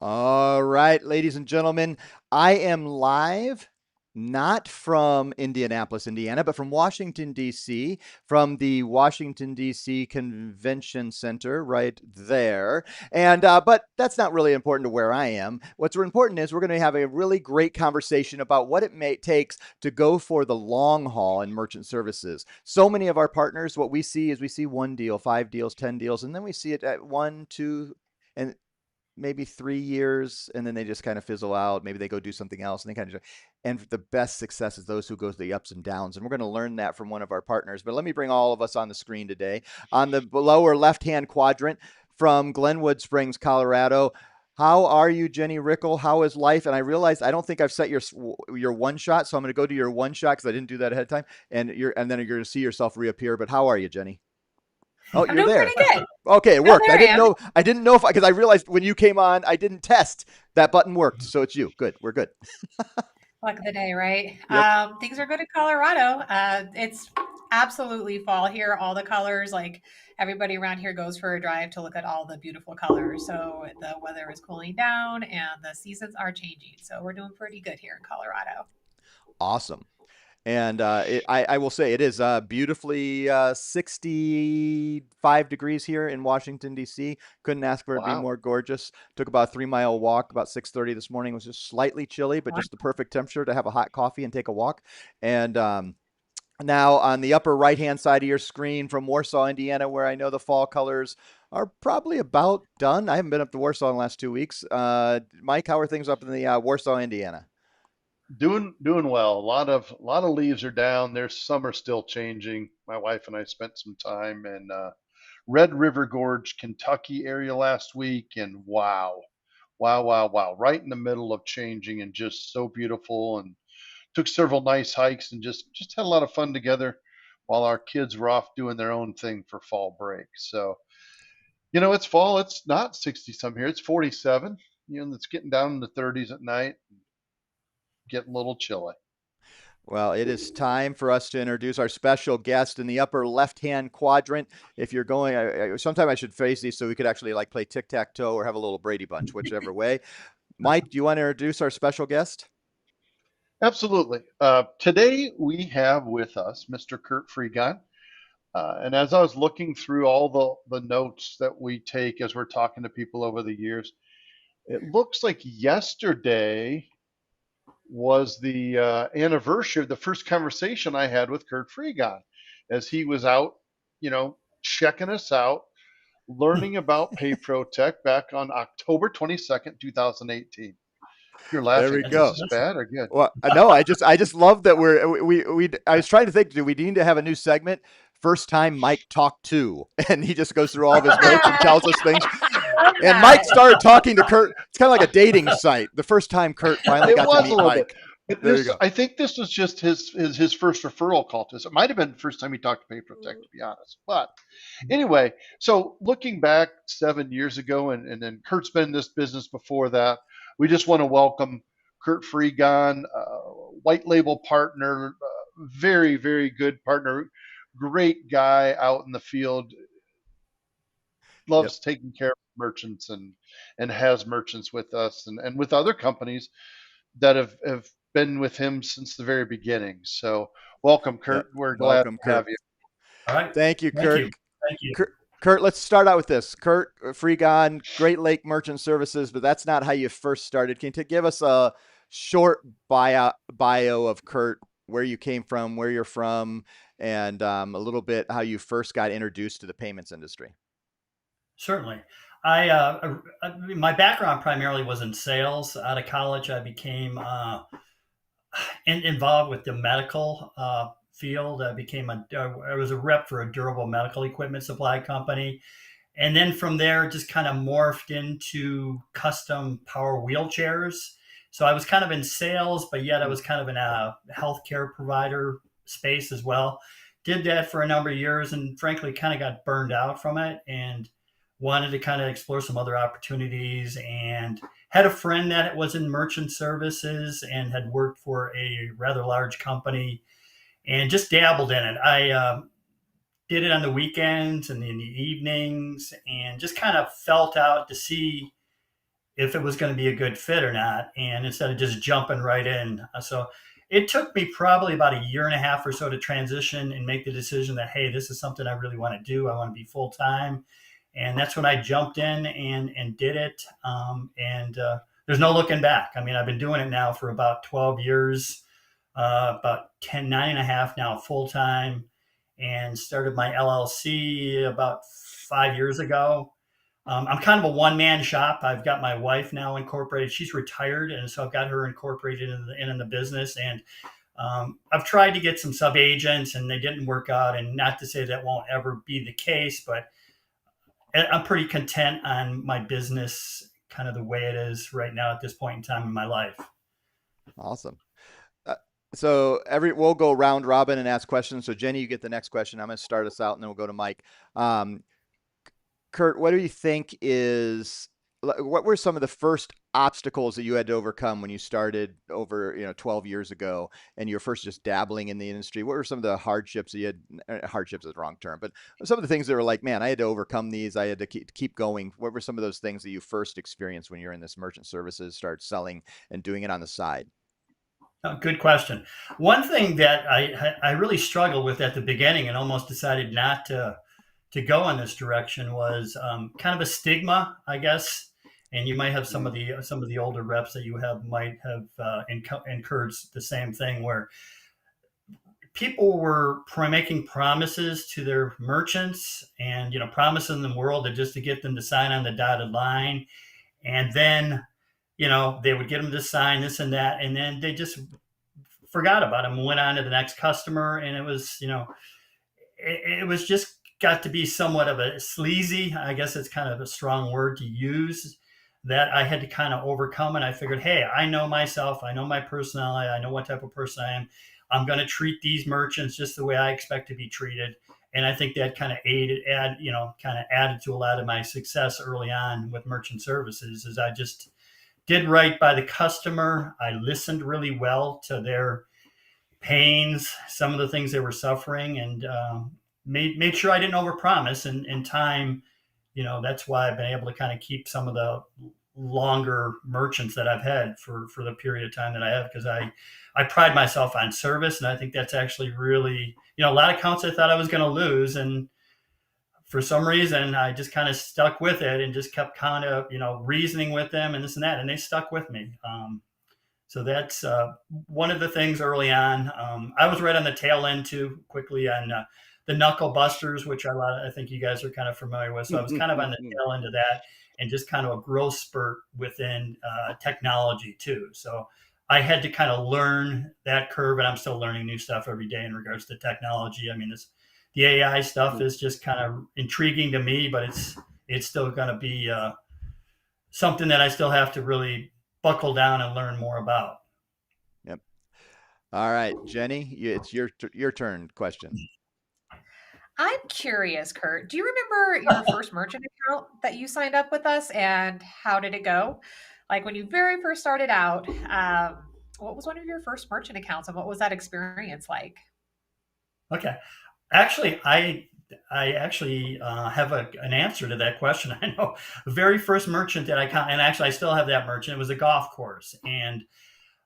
All right, ladies and gentlemen, I am live, not from Indianapolis, Indiana, but from Washington, D.C., from the Washington, D.C. Convention Center right there. But that's not really important to where I am. What's important is we're going to have a really great conversation about what takes to go for the long haul in merchant services. So many of our partners, what we see is we see one deal, 5 deals, 10 deals, and then we see it at one, two, and maybe 3 years, and then they just kind of fizzle out. Maybe they go do something else, and they kind of. And the best success is those who go through the ups and downs, and we're going to learn that from one of our partners. But let me bring all of us on the screen today. On the lower left-hand quadrant, from Glenwood Springs, Colorado. How are you, Jenny Rickle? How is life? And I realized I don't think I've set your one shot, so I'm going to go to your one shot because I didn't do that ahead of time. And then you're going to see yourself reappear. But how are you, Jenny? Oh, I'm you're doing pretty there. good. Okay, it Oh, worked. there I am. I didn't know if because I realized when you came on, I didn't test that button worked. So it's you. Good. We're good. Luck of the day, right? Yep. Things are good in Colorado. It's absolutely fall here. All the colors, like everybody around here goes for a drive to look at all the beautiful colors. So the weather is cooling down and the seasons are changing. So we're doing pretty good here in Colorado. Awesome. And I will say it is beautifully 65 degrees here in Washington, D.C. Couldn't ask for it to be Wow. more gorgeous. Took about a 3 mile walk about 6:30 this morning. It was just slightly chilly, but Wow. just the perfect temperature to have a hot coffee and take a walk. And now, on the upper right-hand side of your screen from Warsaw, Indiana, where I know the fall colors are probably about done. I haven't been up to Warsaw in the last 2 weeks. Mike, how are things up in the Warsaw, Indiana? Doing well. A lot of leaves are down. There's some are still changing. My wife and I spent some time in Red River Gorge, Kentucky area last week, and wow, wow, wow, wow! Right in the middle of changing, and just so beautiful. And took several nice hikes, and just had a lot of fun together, while our kids were off doing their own thing for fall break. So it's fall. It's not 60 some here. It's 47. It's getting down in the 30s at night, getting a little chilly. Well, it is time for us to introduce our special guest in the upper left-hand quadrant. If you're going, sometime I should face these so we could actually like play tic-tac-toe or have a little Brady Bunch, whichever way. Mike, do you want to introduce our special guest? Absolutely. Today we have with us Mr. Curt Frigon. And as I was looking through all the notes that we take as we're talking to people over the years, it looks like yesterday was the anniversary of the first conversation I had with Curt Frigon, as he was out, checking us out, learning about PayProTech back on October 22nd, 2018. You're There laughing. we Is this go. is bad or good? Well, no, I just love that we. I was trying to think, do we need to have a new segment? First time Mike talked to, and he just goes through all of his notes and tells us things. Love And Mike that. started talking to Curt. It's kind of like a dating site. The first time Curt finally It got to was a meet little bit. Mike. But There you this, go. I think this was just his first referral call to us. It might have been the first time he talked to PayProtect, to be honest. But anyway, so looking back 7 years ago, and then Kurt's been in this business before that. We just want to welcome Curt Freegon, white label partner, very, very good partner, great guy out in the field, Yep. loves taking care of merchants, and has merchants with us, and with other companies that have been with him since the very beginning. So welcome, Yep. Curt. We're glad Welcome, to Curt. have you. All right. Thank you, Thank Curt. you. Thank you. Kurt, let's start out with this. Kurt Frigon, Great Lake Merchant Services, but that's not how you first started. Can you give us a short bio of Kurt, where you came from, where you're from, and a little bit how you first got introduced to the payments industry? Certainly. My background primarily was in sales. Out of college, I became involved with the medical field. I was a rep for a durable medical equipment supply company. And then from there, just kind of morphed into custom power wheelchairs. So I was kind of in sales, but yet I was kind of in a healthcare provider space as well. Did that for a number of years and frankly kind of got burned out from it and wanted to kind of explore some other opportunities and had a friend that was in merchant services and had worked for a rather large company and just dabbled in it. I did it on the weekends and in the evenings and just kind of felt out to see if it was going to be a good fit or not, and instead of just jumping right in. So it took me probably about a year and a half or so to transition and make the decision that, hey, this is something I really want to do. I want to be full time, and that's when I jumped in and did it. And there's no looking back. I mean, I've been doing it now for about 12 years, about 9 and a half now full time, and started my LLC about 5 years ago. I'm kind of a one man shop. I've got my wife now incorporated. She's retired, and so I've got her incorporated in the business. And I've tried to get some sub agents, and they didn't work out. And not to say that won't ever be the case, but I'm pretty content on my business, kind of the way it is right now at this point in time in my life. Awesome. Uh, so we'll go round robin and ask questions. So Jenny, you get the next question. I'm going to start us out, and then we'll go to Mike. Curt, what do you think what were some of the first obstacles that you had to overcome when you started over, 12 years ago and you're first just dabbling in the industry? What were some of the hardships that you had? Hardships is the wrong term, but some of the things that were like, man, I had to overcome these. I had to keep going. What were some of those things that you first experienced when you're in this merchant services, start selling and doing it on the side? Oh, good question. One thing that I really struggled with at the beginning and almost decided not to go in this direction was kind of a stigma, I guess. And you might have some of the older reps that you have might have incurred the same thing, where people were making promises to their merchants and promising them world just to get them to sign on the dotted line, and then they would get them to sign this and that, and then they just forgot about them and went on to the next customer, and it was it was just got to be somewhat of a sleazy, I guess it's kind of a strong word to use, that I had to kind of overcome. And I figured, hey, I know myself, I know my personality, I know what type of person I am. I'm going to treat these merchants just the way I expect to be treated. And I think that kind of added to a lot of my success early on with merchant services, is I just did right by the customer. I listened really well to their pains, some of the things they were suffering, and made sure I didn't overpromise. And in time, that's why I've been able to kind of keep some of the longer merchants that I've had for the period of time that I have, because I pride myself on service, and I think that's actually really, a lot of accounts I thought I was going to lose, and for some reason I just kind of stuck with it and just kept kind of reasoning with them and this and that, and they stuck with me. So that's one of the things early on. I was right on the tail end too, quickly on the knuckle busters, which I think you guys are kind of familiar with. So I was kind of on the tail end of that, and just kind of a growth spurt within technology too. So I had to kind of learn that curve, and I'm still learning new stuff every day in regards to technology. I mean, the AI stuff is just kind of intriguing to me, but it's still going to be something that I still have to really buckle down and learn more about. Yep. All right, Jenny, it's your turn. Question. I'm curious, Curt, do you remember your first merchant account that you signed up with us, and how did it go? Like when you very first started out, what was one of your first merchant accounts, and what was that experience like? Okay. Actually, I actually have an answer to that question. I know the very first merchant that and actually I still have that merchant. It was a golf course, and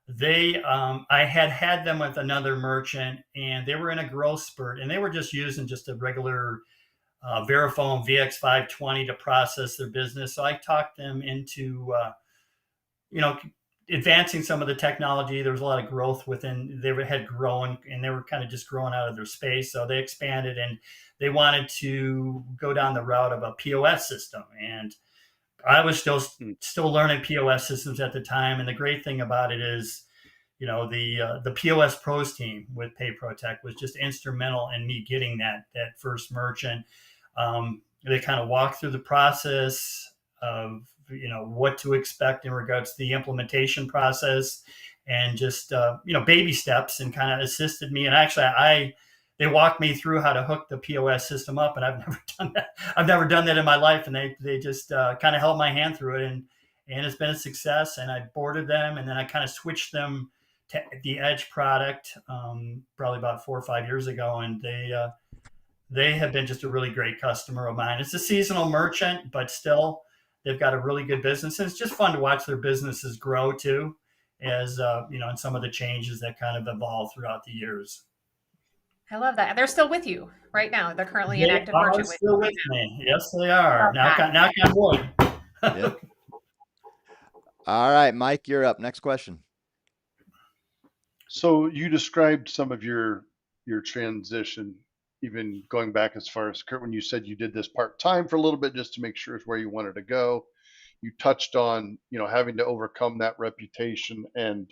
I had them with another merchant, and they were in a growth spurt, and they were just using just a regular Verifone VX520 to process their business. So I talked them into you know advancing some of the technology. There was a lot of growth within. Had grown, and they were kind of just growing out of their space. So they expanded, and they wanted to go down the route of a POS system. And I was still learning POS systems at the time. And the great thing about it is, the POS Pros team with PayProTech was just instrumental in me getting that first merchant. They kind of walked through the process of what to expect in regards to the implementation process, and just baby steps, and kind of assisted me. And actually, they walked me through how to hook the POS system up, and I've never done that. I've never done that in my life, and they just kind of held my hand through it, and it's been a success. And I boarded them, and then I kind of switched them to the Edge product probably about 4 or 5 years ago, and they have been just a really great customer of mine. It's a seasonal merchant, but still, They've got a really good business, and it's just fun to watch their businesses grow too, as and some of the changes that kind of evolve throughout the years. I love that. And they're still with you right now. They're currently an They active are merchant with still you with right me. Yes, they now. are. Love that. Knock on wood. Yep. All right, Mike, you're up. Next question. So you described some of your transition, even going back as far as Curt, when you said you did this part time for a little bit just to make sure it's where you wanted to go. You touched on, having to overcome that reputation, and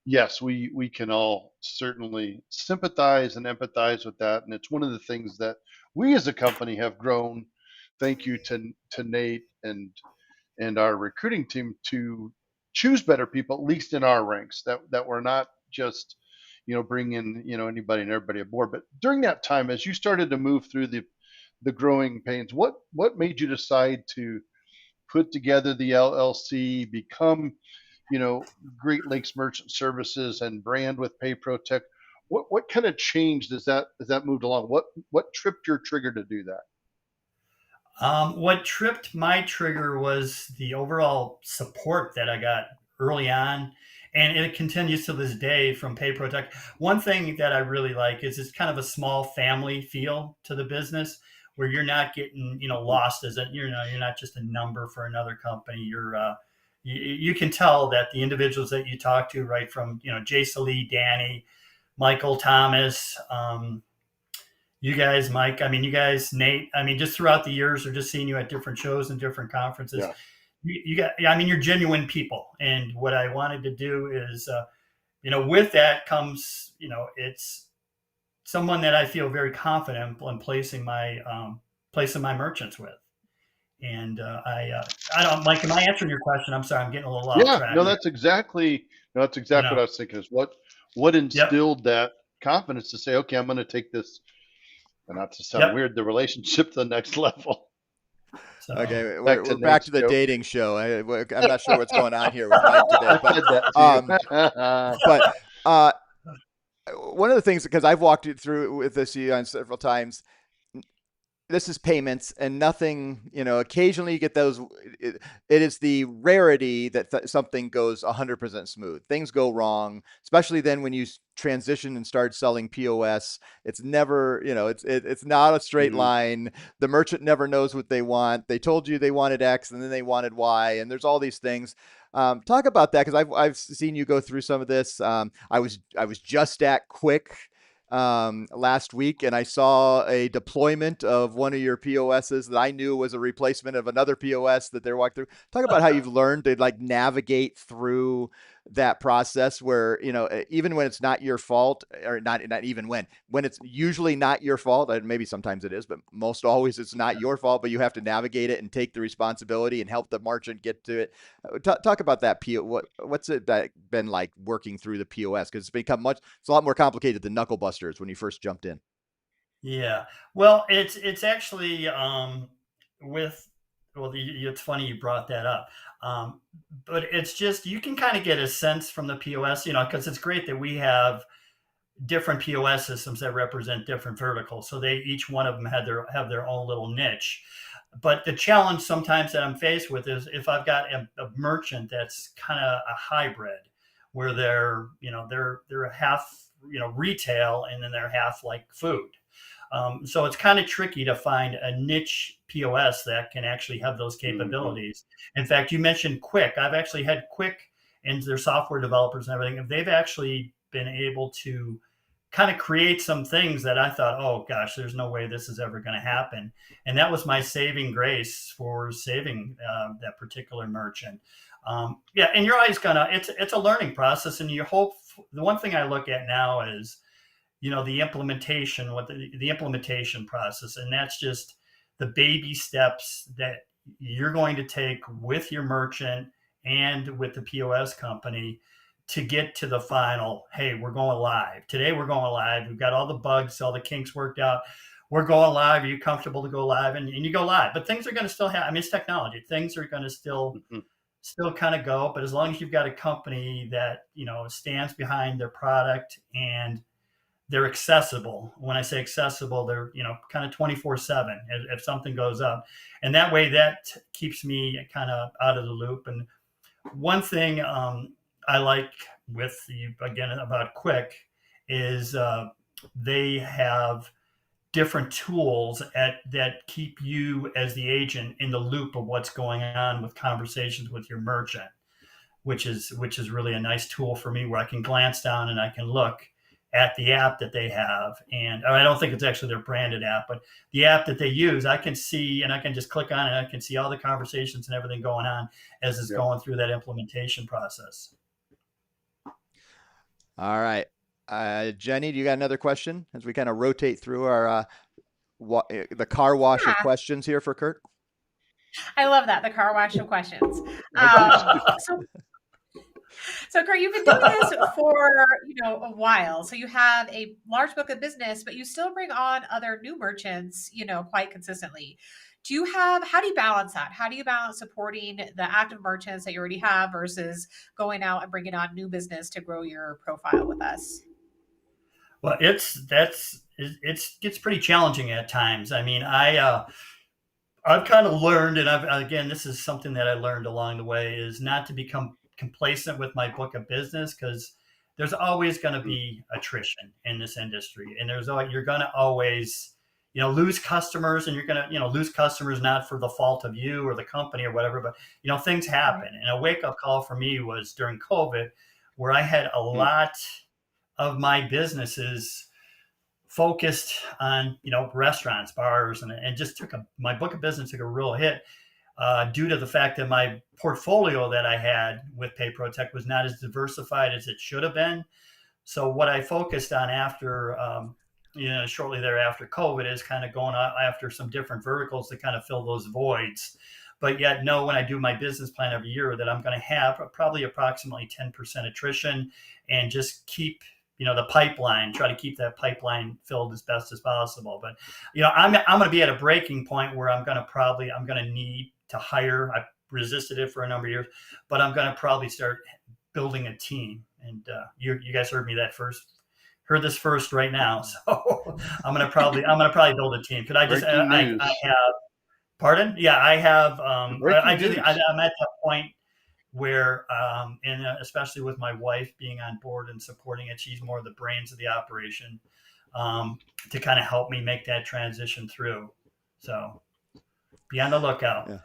yes, we can all certainly sympathize and empathize with that, and it's one of the things that we as a company have grown. Thank you to Nate and our recruiting team to choose better people, at least in our ranks, that we're not just bring in anybody and everybody aboard. But during that time, as you started to move through the growing pains, what made you decide to put together the LLC, become Great Lakes Merchant Services, and brand with PayProTech? What kind of change as that moved along? What tripped your trigger to do that? What tripped my trigger was the overall support that I got early on, and it continues to this day from PayProTech. One thing that I really like is it's kind of a small family feel to the business, where you're not getting lost as you're not just a number for another company. You can tell that the individuals that you talk to, right from Jason Lee, Danny, Michael Thomas. You guys, Mike, you guys, Nate, just throughout the years, or just seeing you at different shows and different conferences, Yeah. you got, you're genuine people. And what I wanted to do is, with that comes, it's someone that I feel very confident in placing my merchants with. And I don't, Mike, am I answering your question? I'm sorry, I'm getting a little off Yeah, track. no, that's exactly what I was thinking, is what Yep. instilled that confidence to say, okay, I'm going to take this, and not to sound Yep. weird, the relationship to the next level. So, Okay, Back we're to back Nate's to the joke. dating show. I'm not sure what's going on here with Mike today, I but said that to you. but uh, one of the things, because I've walked it through with this on several times, this is payments and nothing, occasionally you get those. It is the rarity that something goes 100% smooth. Things go wrong, especially then when you transition and start selling POS. It's never, it's not a straight Mhm. line. The merchant never knows what they want. They told you they wanted X and then they wanted Y, and there's all these things. Talk about that, because I've seen you go through some of this. I was just at Quick last week, and I saw a deployment of one of your POSs that I knew was a replacement of another POS that they're walking through. Talk about how you've learned to navigate through that process where, even when it's not your fault, or not even when it's usually not your fault, and maybe sometimes it is, but most always it's not your fault, but you have to navigate it and take the responsibility and help the merchant get to it. Talk about that. What's it been like working through the POS? Because it's a lot more complicated than Knuckle Busters when you first jumped in. Yeah. Well, it's actually with it's funny you brought that up. But it's just, you can kind of get a sense from the POS, because it's great that we have different POS systems that represent different verticals. So each one of them have their own little niche. But the challenge sometimes that I'm faced with is if I've got a merchant that's kind of a hybrid, where they're half retail, and then they're half like food. So it's kind of tricky to find a niche POS that can actually have those capabilities. In fact, you mentioned Quick. I've actually had Quick and their software developers and everything. They've actually been able to kind of create some things that I thought, oh gosh, there's no way this is ever going to happen. And that was my saving grace for saving that particular merchant. Yeah, and you're always it's a learning process, and you hope. The one thing I look at now is, the implementation, the implementation process, and that's just the baby steps that you're going to take with your merchant and with the POS company to get to the final. Hey, we're going live today. We're going live. We've got all the bugs, all the kinks worked out. We're going live. Are you comfortable to go live? And you go live, but things are going to still have. It's technology. Things are going to still kind of go. But as long as you've got a company that stands behind their product, and they're accessible. When I say accessible, they're kind of 24/7 if something goes up, and that way that keeps me kind of out of the loop. And one thing I like with you again about Quick is they have different tools that keep you as the agent in the loop of what's going on with conversations with your merchant, which is really a nice tool for me where I can glance down and I can look at the app that they have. And I don't think it's actually their branded app, but the app that they use, I can see and I can just click on it. And I can see all the conversations and everything going on as it's going through that implementation process. All right. Jenny, do you got another question as we kind of rotate through our the car wash of questions here for Curt? I love that, the car wash of questions. So Curt, you've been doing this for a while. So you have a large book of business, but you still bring on other new merchants, quite consistently. How do you balance that? How do you balance supporting the active merchants that you already have versus going out and bringing on new business to grow your profile with us? Well, it gets pretty challenging at times. I mean, I've kind of learned, and again, this is something that I learned along the way, is not to become complacent with my book of business, because there's always going to be attrition in this industry, and you're going to always lose customers, and you're going to lose customers not for the fault of you or the company or whatever, but things happen. And a wake-up call for me was during COVID, where I had a lot of my businesses focused on restaurants, bars, and just my book of business took a real hit due to the fact that my portfolio that I had with PayProTech was not as diversified as it should have been. So what I focused on after shortly thereafter COVID is kind of going after some different verticals to kind of fill those voids, but yet know when I do my business plan every year that I'm going to have probably approximately 10% attrition, and just keep the pipeline, try to keep that pipeline filled as best as possible. But I'm going to be at a breaking point where I'm going to need to hire. I resisted it for a number of years, but I'm going to probably start building a team. And you guys heard this first right now. So I'm going to probably build a team. Could I just I have pardon? Yeah, I have I'm at that point where and especially with my wife being on board and supporting it, she's more the brains of the operation, to kind of help me make that transition through. So be on the lookout. Yeah.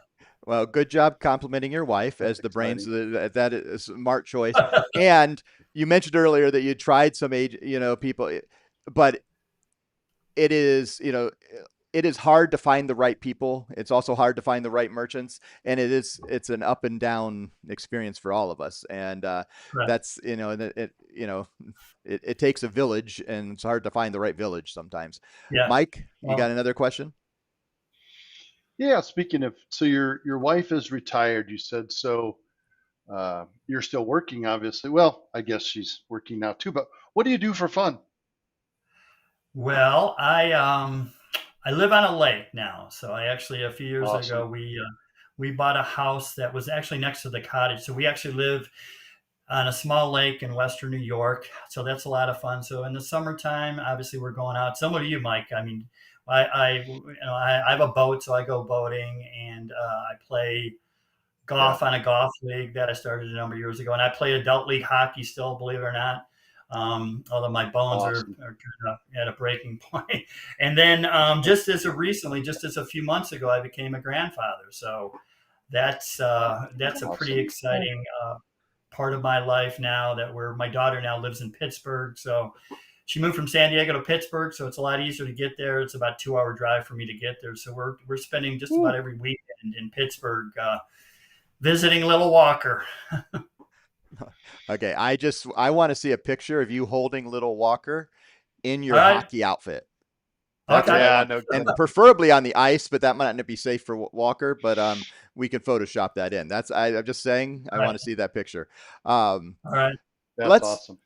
Well, good job complimenting your wife as the brains. That is a smart choice. And you mentioned earlier that you tried some people, but it is, it is hard to find the right people. It's also hard to find the right merchants, and it's an up and down experience for all of us. And that's, it takes a village, and it's hard to find the right village sometimes. Yeah. Mike, you got another question? Yeah. Speaking of, so your wife is retired, you said, so you're still working, obviously. Well, I guess she's working now too, but what do you do for fun? Well, I live on a lake now. So I actually, a few years ago, we bought a house that was actually next to the cottage. So we actually live on a small lake in Western New York. So that's a lot of fun. So in the summertime, obviously we're going out. Similar to you, Mike. I mean, I have a boat, so I go boating, and I play golf on a golf league that I started a number of years ago. And I play adult league hockey still, believe it or not. Although my bones are kind of at a breaking point. And then just as a few months ago, I became a grandfather. So that's a pretty exciting part of my life now, my daughter now lives in Pittsburgh. So she moved from San Diego to Pittsburgh, so it's a lot easier to get there. It's about a 2-hour drive for me to get there. So we're spending just about every weekend in Pittsburgh visiting little Walker. Okay, I want to see a picture of you holding little Walker in your hockey outfit. Okay. Yeah, and preferably on the ice, but that might not be safe for Walker. But we can Photoshop that in. I'm just saying, I want to see that picture. All right, that's awesome.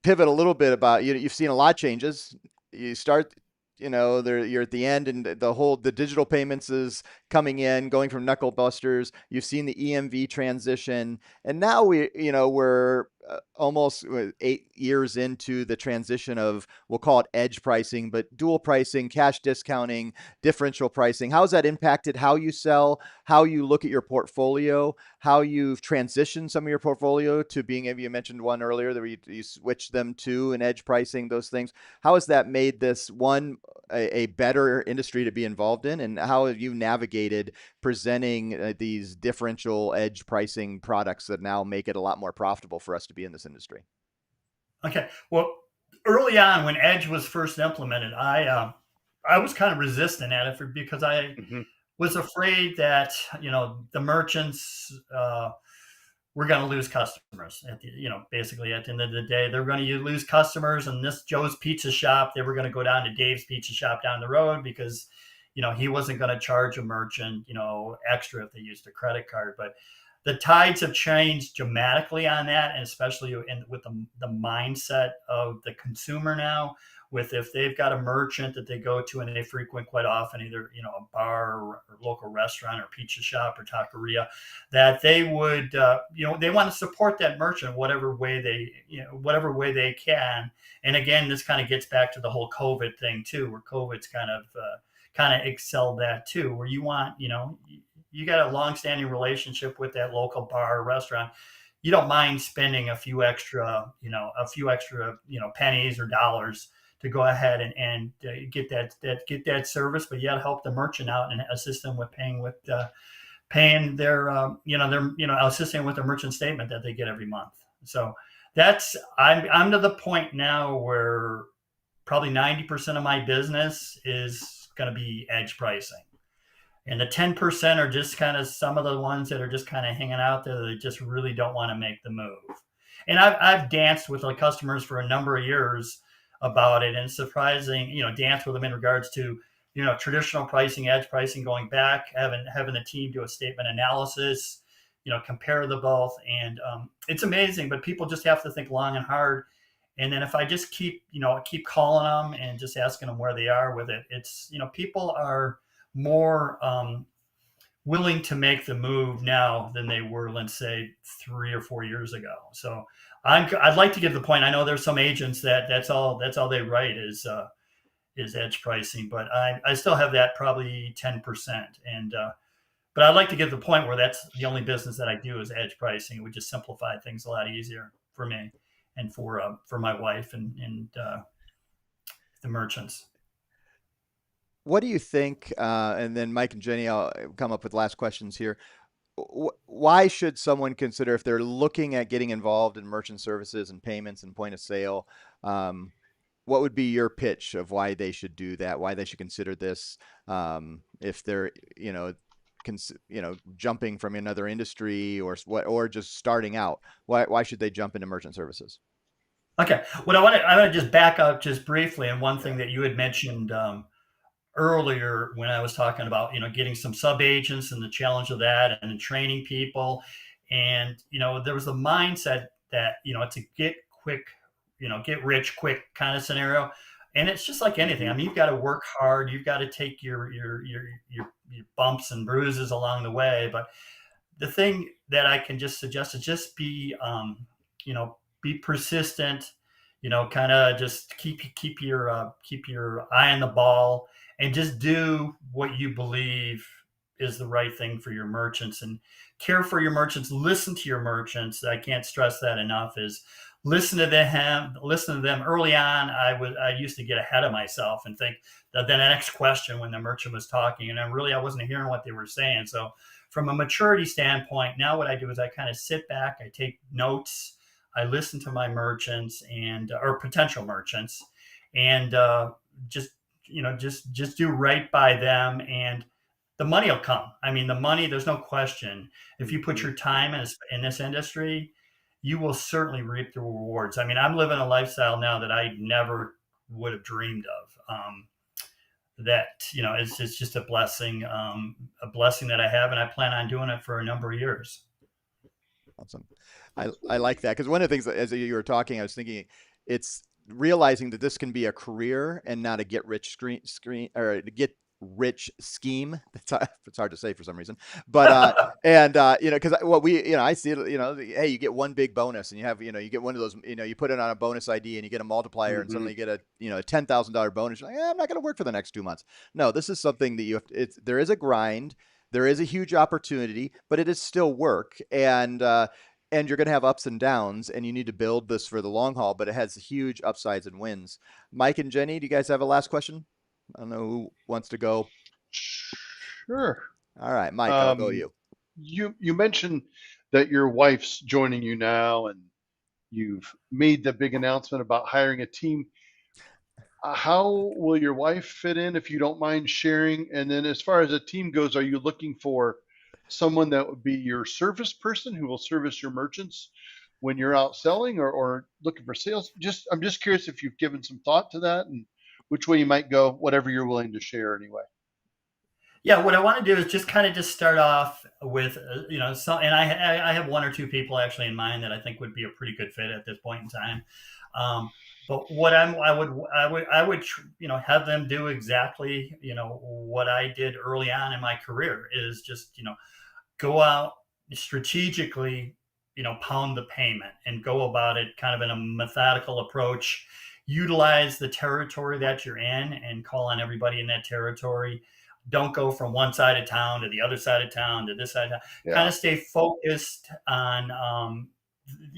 Pivot a little bit about you've seen a lot of changes. You start, you're at the end, and the digital payments is coming in, going from knuckle busters. You've seen the EMV transition, and now we're almost 8 years into the transition of, we'll call it edge pricing, but dual pricing, cash discounting, differential pricing. How has that impacted how you sell, how you look at your portfolio, how you've transitioned some of your portfolio to being, maybe you mentioned one earlier that you switched them to an edge pricing, those things. How has that made this one a better industry to be involved in, and how have you navigated presenting these differential edge pricing products that now make it a lot more profitable for us to be in this industry? Okay. Well, early on when Edge was first implemented, I was kind of resistant at it because I Hmm. was afraid that the merchants were going to lose customers at the basically at the end of the day they're going to lose customers, and this Joe's Pizza Shop, they were going to go down to Dave's Pizza Shop down the road because he wasn't going to charge a merchant extra if they used a credit card. But the tides have changed dramatically on that, and especially with the mindset of the consumer now, with if they've got a merchant that they go to and they frequent quite often, either a bar or local restaurant or pizza shop or taqueria, that they would they want to support that merchant whatever way they can. And again, this kind of gets back to the whole COVID thing too, where COVID's kind of excelled that too, where you want you got a long-standing relationship with that local bar or restaurant. You don't mind spending a few extra pennies or dollars to go ahead and get that service, but you got to help the merchant out and assist them with paying their assisting with the merchant statement that they get every month. So I'm to the point now where probably 90% of my business is going to be edge pricing. And the 10% are just kind of some of the ones that are just kind of hanging out there that just really don't want to make the move. And I've danced with the customers for a number of years about it, and it's surprising, dance with them in regards to, traditional pricing, edge pricing, going back, having the team do a statement analysis, compare the both. And it's amazing, but people just have to think long and hard. And then if I just keep calling them and just asking them where they are with it, it's, people are more willing to make the move now than they were, let's say, 3 or 4 years ago. So I'd like to get to the point. I know there's some agents that's all they write is edge pricing, but I still have that probably 10%. And but I'd like to get to the point where that's the only business that I do is edge pricing. It would just simplify things a lot easier for me and for my wife and the merchants. What do you think? And then Mike and Jenny, I'll come up with last questions here. Why should someone consider, if they're looking at getting involved in merchant services and payments and point of sale, what would be your pitch of why they should do that? Why they should consider this? If they're, jumping from another industry or just starting out, why should they jump into merchant services? Okay. What I want to just back up just briefly, and one thing that you had mentioned earlier when I was talking about getting some sub agents and the challenge of that, and then training people, and there was the mindset that it's a get rich quick kind of scenario, and it's just like anything. I mean, you've got to work hard, you've got to take your bumps and bruises along the way, but the thing that I can just suggest is just be persistent, kind of just keep your eye on the ball, and just do what you believe is the right thing for your merchants, and care for your merchants. Listen to your merchants. I can't stress that enough. Is listen to them early on. I used to get ahead of myself and think that the next question when the merchant was talking, and I wasn't hearing what they were saying. So from a maturity standpoint, now what I do is I kind of sit back, I take notes, I listen to my merchants or potential merchants, and just do right by them, and the money will come. I mean, the money, there's no question. If you put your time in this industry, you will certainly reap the rewards. I mean, I'm living a lifestyle now that I never would have dreamed of. It's just a blessing that I have, and I plan on doing it for a number of years. Awesome. I like that, because one of the things that, as you were talking, I was thinking it's realizing that this can be a career and not a get rich screen or to get rich scheme. It's hard to say for some reason, but because what we I see it, hey, you get one big bonus, and you have you get one of those, you put it on a bonus ID, and you get a multiplier, and Hmm. suddenly you get a $10,000 bonus. You're like, I'm not going to work for the next 2 months. No, this is something that you have. There is a grind, there is a huge opportunity, but it is still work, and you're going to have ups and downs, and you need to build this for the long haul. But it has huge upsides and wins. Mike and Jenny, do you guys have a last question? I don't know who wants to go. Sure. All right, Mike, I'll go to Um, you. you mentioned that your wife's joining you now, and you've made the big announcement about hiring a team. How will your wife fit in, if you don't mind sharing? And then, as far as a team goes, are you looking for someone that would be your service person who will service your merchants when you're out selling, or looking for sales? I'm just curious if you've given some thought to that and which way you might go, whatever you're willing to share anyway. Yeah, what I want to do is just kind of just start off with some, and I have one or two people actually in mind that I think would be a pretty good fit at this point in time. But what I would have them do exactly what I did early on in my career is just go out strategically, pound the payment and go about it kind of in a methodical approach. Utilize the territory that you're in and call on everybody in that territory. Don't go from one side of town to the other side of town to this side of town. Kind Yeah. of stay focused on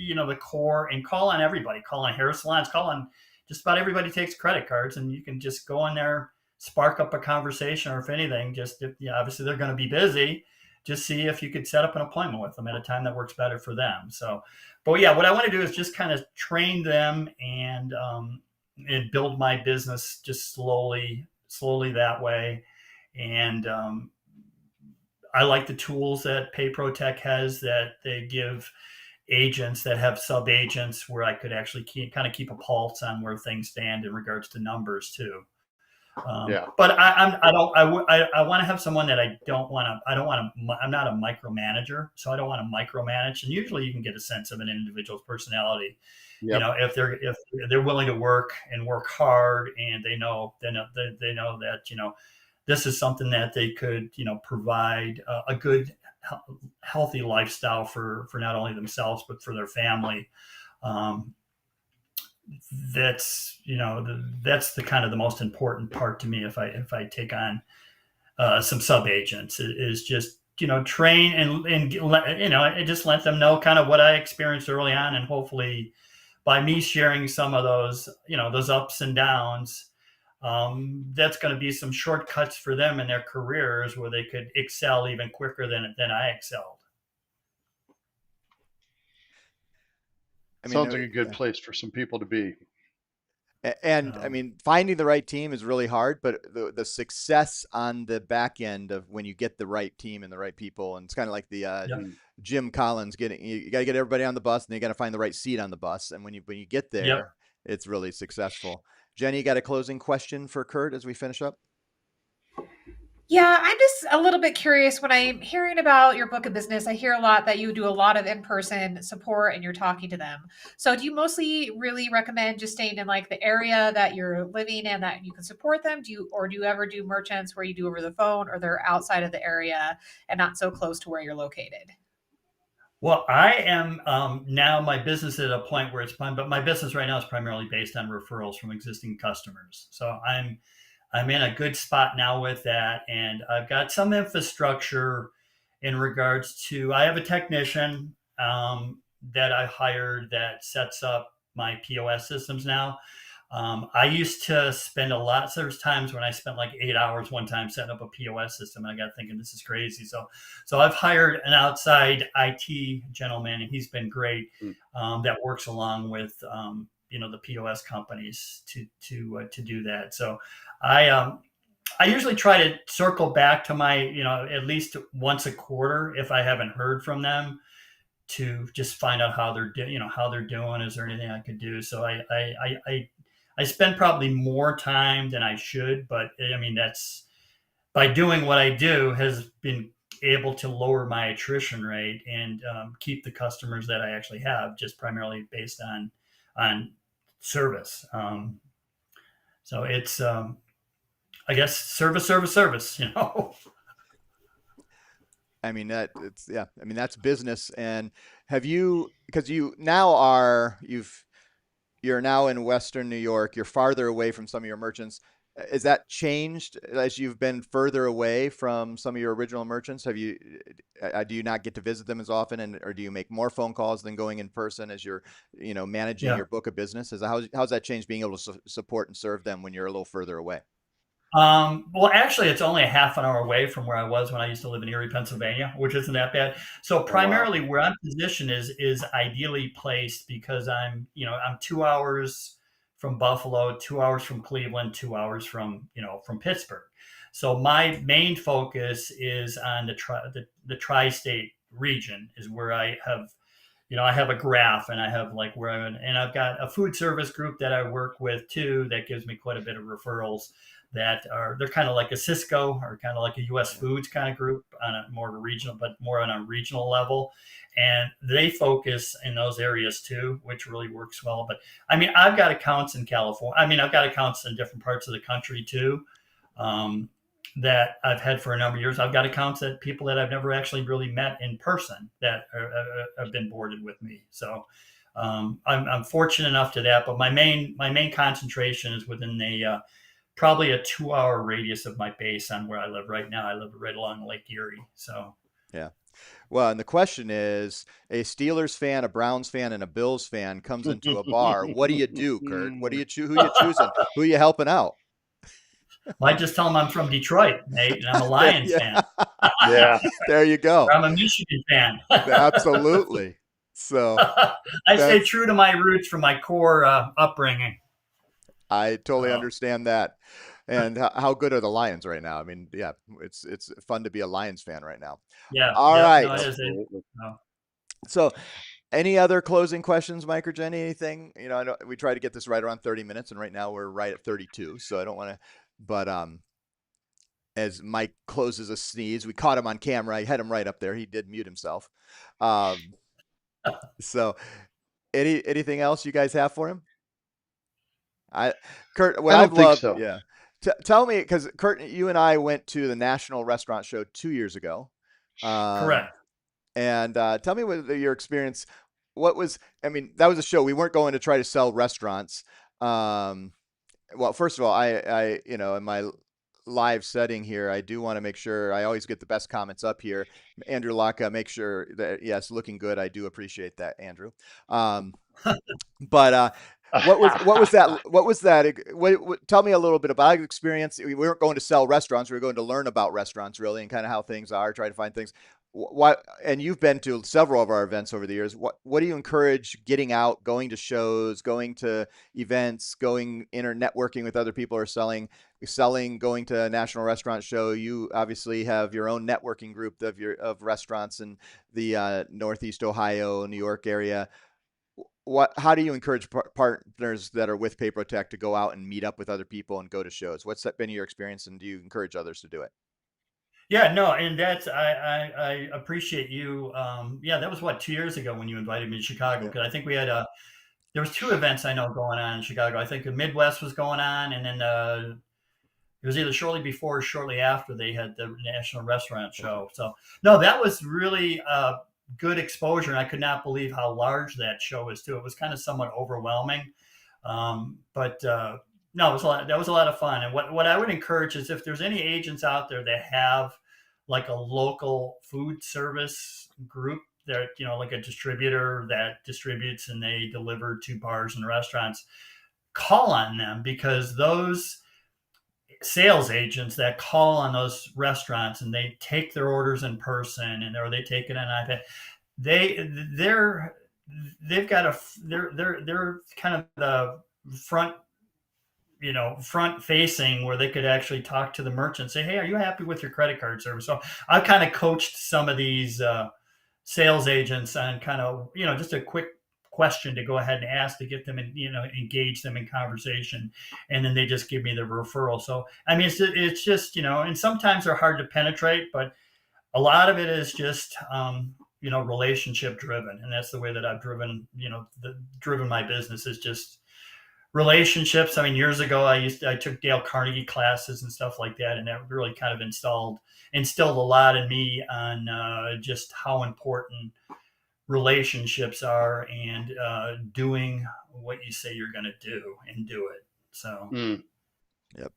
the core, and call on everybody. Call on hair salons. Call on just about everybody takes credit cards, and you can just go in there, spark up a conversation, or if anything, just obviously they're going to be busy. Just see if you could set up an appointment with them at a time that works better for them. So, but yeah, what I want to do is just kind of train them and build my business just slowly that way. And I like the tools that PayProTech has, that they give agents that have sub agents, where I could actually kind of keep a pulse on where things stand in regards to numbers too. Yeah. But I want to have someone that I'm not a micromanager, so I don't want to micromanage. And usually you can get a sense of an individual's personality, Yep. if they're willing to work and work hard, and they know that this is something that they could provide a good healthy lifestyle for not only themselves but for their family. Um, that's the kind of the most important part to me, if I take on some sub agents, is just train and just let them know kind of what I experienced early on, and hopefully by me sharing some of those ups and downs, that's going to be some shortcuts for them in their careers, where they could excel even quicker than I excelled. I mean, Sounds like a good place for some people to be. and I Um, mean, finding the right team is really hard, but the success on the back end of when you get the right team and the right people, and it's kind of like the yeah, Mm. Jim Collins getting, you got to get everybody on the bus, and you got to find the right seat on the bus, and when you get yep. there, it's really successful. Jenny, you got a closing question for Curt as we finish up? Yeah, I'm just a little bit curious when I'm hearing about your book of business. I hear a lot that you do a lot of in-person support and you're talking to them. So do you mostly really recommend just staying in like the area that you're living in that you can support them? Do you ever do merchants where you do over the phone, or they're outside of the area and not so close to where you're located? Well, I am now, my business is at a point where it's fun, but my business right now is primarily based on referrals from existing customers. So I'm in a good spot now with that, and I've got some infrastructure in regards to. I have a technician that I hired that sets up my POS systems now. I used to spend a lot. So there's times when I spent like 8 hours one time setting up a POS system, and I got thinking this is crazy. So I've hired an outside IT gentleman, and he's been great. Mm. That works along with the POS companies to do that. So I usually try to circle back to my at least once a quarter if I haven't heard from them, to just find out how they're doing. Is there anything I could do? So I spend probably more time than I should, but I mean, that's by doing what I do has been able to lower my attrition rate and keep the customers that I actually have, just primarily based on service. So it's I guess service. I mean that it's yeah. I mean that's business. And have you because you now are you're now in Western New York. You're farther away from some of your merchants. Is that changed as you've been further away from some of your original merchants? Have you do you not get to visit them as often, and or do you make more phone calls than going in person as you're managing Yeah. your book of business? How's that changed being able to support and serve them when you're a little further away? Well, actually, it's only a half an hour away from where I was when I used to live in Erie, Pennsylvania, which isn't that bad. So Oh wow. primarily where I'm positioned is ideally placed because I'm 2 hours from Buffalo, 2 hours from Cleveland, 2 hours from Pittsburgh. So my main focus is on the tri-state region is where I have a graph and I have like and I've got a food service group that I work with too that gives me quite a bit of referrals they're kind of like a Cisco or kind of like a US Yeah. Foods kind of group on a more regional, but more on a regional level. And they focus in those areas too, which really works well. But I mean, I've got accounts in California. I mean, I've got accounts in different parts of the country too. Um, that I've had for a number of years. I've got accounts that people that I've never actually really met in person that have been boarded with me. So I'm fortunate enough to that. But my main concentration is within the probably a 2 hour radius of my base on where I live right now. I live right along Lake Erie. So Yeah. Well, and the question is, a Steelers fan, a Browns fan, and a Bills fan comes into a bar. What do you do, Curt? What do you choose? Who you choosing? Who you helping out? I just tell them I'm from Detroit, Nate, and I'm a Lions Yeah, fan. Yeah. there you Or go. I'm a Michigan fan. Absolutely. So I stay that's true to my roots from my core upbringing. I totally So understand that. And how good are the Lions right now? I mean, yeah, it's fun to be a Lions fan right now. yeah, All yep, no, right. it is. Absolutely. So, any other closing questions, Mike or Jenny? Anything? I know we try to get this right around 30 minutes, and right now we're right at 32. So I don't want to, but as Mike closes a sneeze, we caught him on camera. I had him right up there. He did mute himself. Um, so, anything else you guys have for him? Curt, what I I've don't think loved, so. yeah. Tell me, because Curt, you and I went to the National Restaurant Show 2 years ago. Um, correct. and tell me what your experience. What was? I mean, that was a show. We weren't going to try to sell restaurants. Um, well, first of all, in my live setting here, I do want to make sure I always get the best comments up here. Andrew Locke, make sure that yes, looking good. I do appreciate that, Andrew. But what was that? What was that? Tell me a little bit about your experience. We weren't going to sell restaurants. We were going to learn about restaurants, really, and kind of how things are. Try to find things. What? And you've been to several of our events over the years. What do you encourage getting out, going to shows, going to events, going networking with other people who are selling, going to a national restaurant show? You obviously have your own networking group of restaurants in the Northeast Ohio, New York area. How do you encourage partners that are with Paprotech to go out and meet up with other people and go to shows? What's that been your experience, and do you encourage others to do it? Yeah, no, and that's I appreciate you. Yeah, that was what 2 years ago when you invited me to Chicago Yeah. because I think there was two events I know going on in Chicago. I think the Midwest was going on, and then it was either shortly before or shortly after they had the National Restaurant Okay. Show. So no, that was really good exposure, and I could not believe how large that show was too. It was kind of somewhat overwhelming, but no, it was a lot. That was a lot of fun. And what I would encourage is if there's any agents out there that have like a local food service group that like a distributor that distributes and they deliver to bars and restaurants, call on them because those sales agents that call on those restaurants and they take their orders in person or they take it on iPad, they they're they've got a they're kind of the front front facing where they could actually talk to the merchant, say, hey, are you happy with your credit card service? So I've kind of coached some of these sales agents on kind of just a quick question to go ahead and ask to get them and engage them in conversation, and then they just give me the referral. So I mean it's just and sometimes they're hard to penetrate, but a lot of it is just relationship driven, and that's the way that I've driven driven my business is just relationships. I mean, years ago, I took Dale Carnegie classes and stuff like that, and that really kind of instilled a lot in me on just how important relationships are, and doing what you say you're going to do and do it. So, Mm. Yep.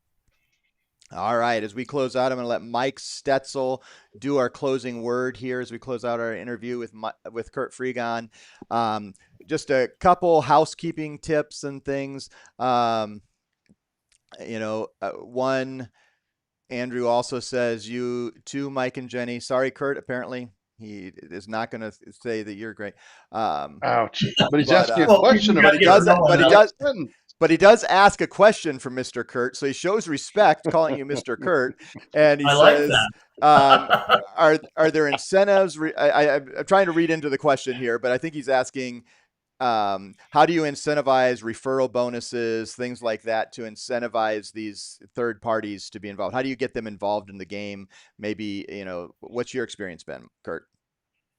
All right. As we close out, I'm going to let Mike Stetzel do our closing word here as we close out our interview with Curt Frigon. Just a couple housekeeping tips and things. One, Andrew also says, you too, Mike and Jenny. Sorry, Curt. Apparently, he is not going to say that you're great. Ouch! But he's But asking a well, question you about got but to he get does to your know but he him. does sentence. but he does ask a question from Mr. Curt, so he shows respect, calling you Mr. Curt, and he I like says, um, that. "Are there incentives?" I'm trying to read into the question here, but I think he's asking, how do you incentivize referral bonuses, things like that, to incentivize these third parties to be involved? How do you get them involved in the game? Maybe, what's your experience been, Curt?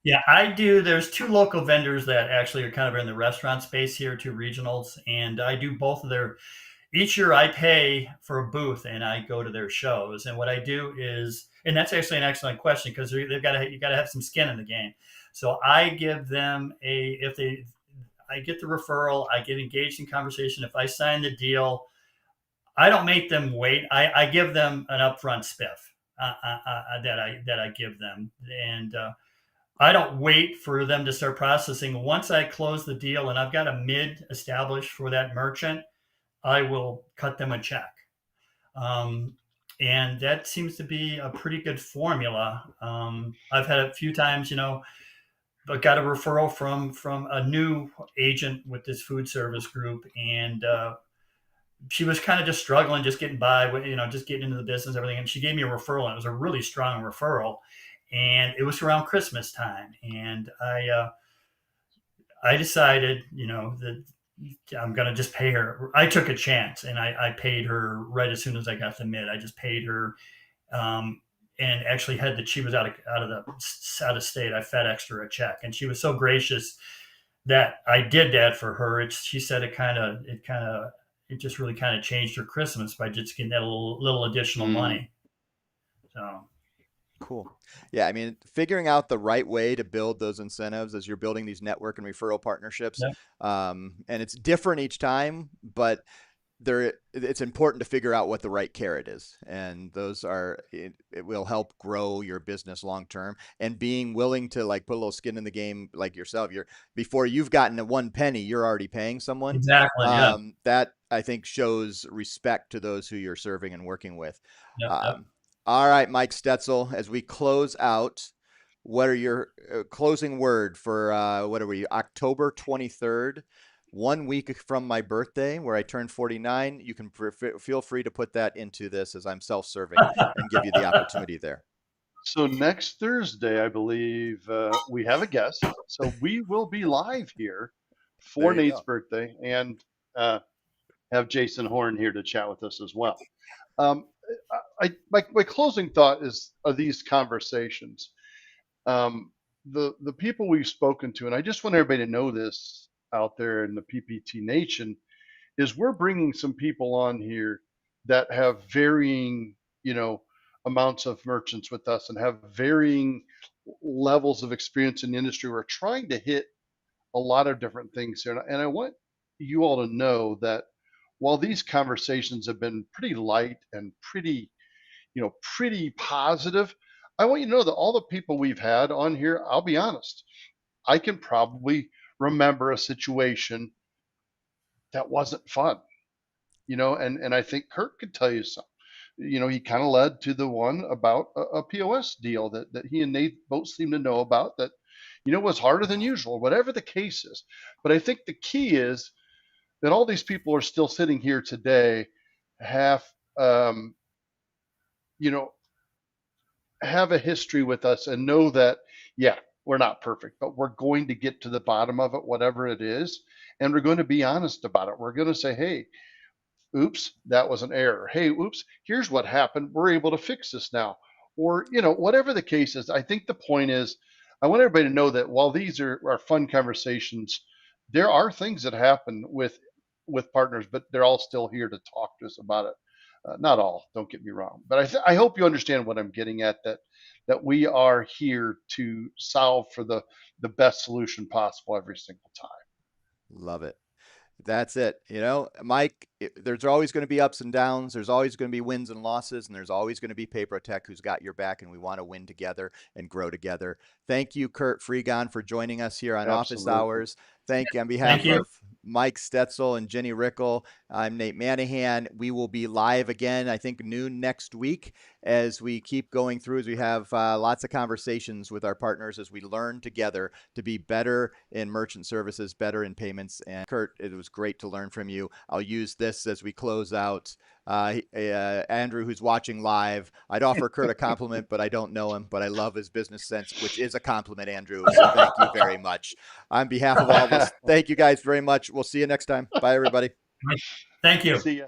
Yeah, I do. There's two local vendors that actually are kind of in the restaurant space here, two regionals, and I do both of their. Each year, I pay for a booth and I go to their shows. And what I do is, and that's actually an excellent question, because they've got to you got to have some skin in the game. So I give them I get the referral, I get engaged in conversation. If I sign the deal, I don't make them wait. I give them an upfront spiff that I give them, and I don't wait for them to start processing. Once I close the deal and I've got a mid established for that merchant, I will cut them a check. Um, and that seems to be a pretty good formula. I've had a few times, but got a referral from a new agent with this food service group, and she was kind of just struggling, just getting by, just getting into the business, everything. And she gave me a referral, and it was a really strong referral, and it was around Christmas time, and I decided, that I'm going to just pay her. I took a chance, and I paid her right as soon as I got the mid. I just paid her, um, and actually had that she was out of state. I FedExed her a check, and she was so gracious that I did that for her. She said it just really kind of changed her Christmas by just getting that little additional Mm. money. So Cool. Yeah, I mean, figuring out the right way to build those incentives as you're building these network and referral partnerships, yeah, and it's different each time, but it's important to figure out what the right carrot is, and it will help grow your business long term. And being willing to like put a little skin in the game, like yourself, before you've gotten a one penny, you're already paying someone. exactly. Yeah. That I think shows respect to those who you're serving and working with. Yep. Yep. Um, all right, Mike Stetzel, as we close out, what are your closing word for what are we, October 23rd, 1 week from my birthday, where I turned 49? You can feel free to put that into this, as I'm self-serving, and give you the opportunity there. So next Thursday, I believe we have a guest. So we will be live here for There you Nate's go. birthday, and have Jason Horn here to chat with us as well. Um, my closing thought is of these conversations. The people we've spoken to, and I just want everybody to know this out there in the PPT Nation, is we're bringing some people on here that have varying, amounts of merchants with us and have varying levels of experience in the industry. We're trying to hit a lot of different things here, and I want you all to know that while these conversations have been pretty light and pretty positive, I want you to know that all the people we've had on here, I'll be honest, I can probably remember a situation that wasn't fun, and I think Curt could tell you some. He kind of led to the one about a POS deal that he and Nate both seem to know about that, was harder than usual, whatever the case is. But I think the key is that all these people are still sitting here today, have, um, you know, have a history with us and know that, yeah, we're not perfect, but we're going to get to the bottom of it, whatever it is. And we're going to be honest about it. We're going to say, hey, oops, that was an error. Hey, oops, here's what happened. We're able to fix this now. Or, whatever the case is, I think the point is, I want everybody to know that while these are fun conversations, there are things that happen with with partners, but they're all still here to talk to us about it. Not all, don't get me wrong, but I hope you understand what I'm getting at, that we are here to solve for the best solution possible every single time. Love it. That's it. Mike, there's always going to be ups and downs. There's always going to be wins and losses, and there's always going to be Papertech who's got your back, and we want to win together and grow together. Thank you, Curt Frigon, for joining us here on Office Absolutely. Hours. Thank you on behalf Thank you. of Mike Stetzel and Jenny Rickel. I'm Nate Manahan. We will be live again, I think, noon next week as we keep going through, as we have lots of conversations with our partners as we learn together to be better in merchant services, better in payments. And Curt, it was great to learn from you. I'll use this as we close out. Andrew, who's watching live, I'd offer Curt a compliment, but I don't know him, but I love his business sense, which is a compliment, Andrew. So thank you very much. On behalf of all of us, thank you guys very much. We'll see you next time. Bye, everybody. Thank you. See ya.